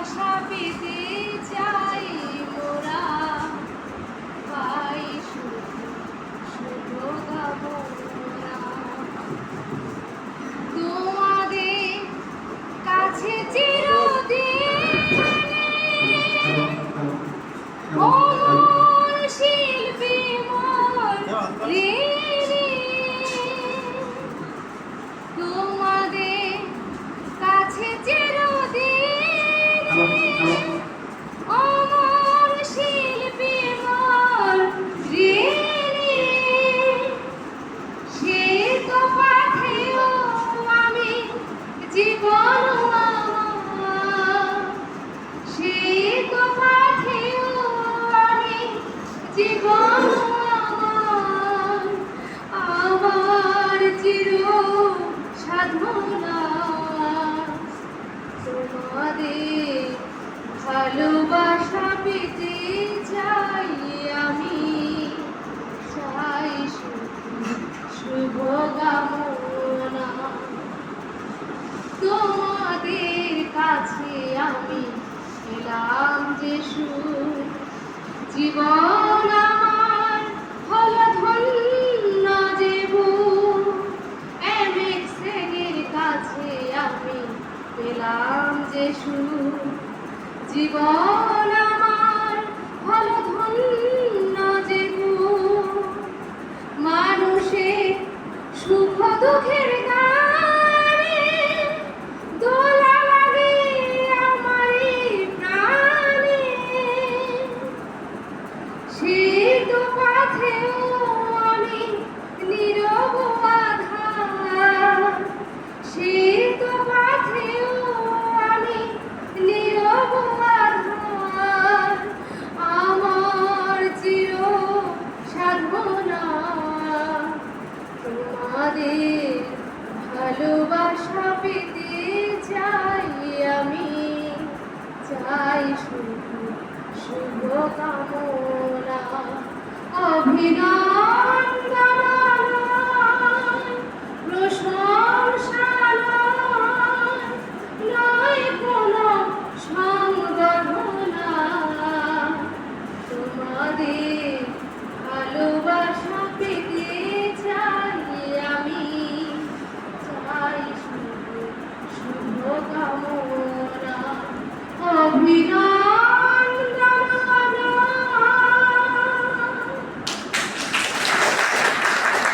ভালোবাসা পেতে চাই মোরা, পাই শুধু শুভ কামনা। তোমাদের কাছে চিরদিন অমর শিল্পী মোর ঋণী। তোমাদের কাছে চিরদিন অমর শিল্পী মোর ঋণী। সে তো পাথেও আমি জীবন আমার, সে তো পাথেও আমি জীবন আমার, আমার চির সাধনা। তোমাদের ভালোবাসা পেতে চাই আমি, চাই শুভ কামনা। তোমাদের কাছে আমি এলাম যে সুর, জীবন আমার হলো ধন্য যে বুক। এমএক্সের কাছে আমি পেলাম যে সুর, জীবন আমার হলো ধন্য যে বুক। মানুষের সুখ দুঃখের গানে দোলা লাগে আমারই প্রাণে। সে তো পথেও আমি নীরব আধার, সে তো পথেও আমি নীরব আধার, আমার চির সাধনা। তোমাদের ভালোবাসা পেতে চাই আমি, চাই শুভ শুভ কামনা। অভিনয়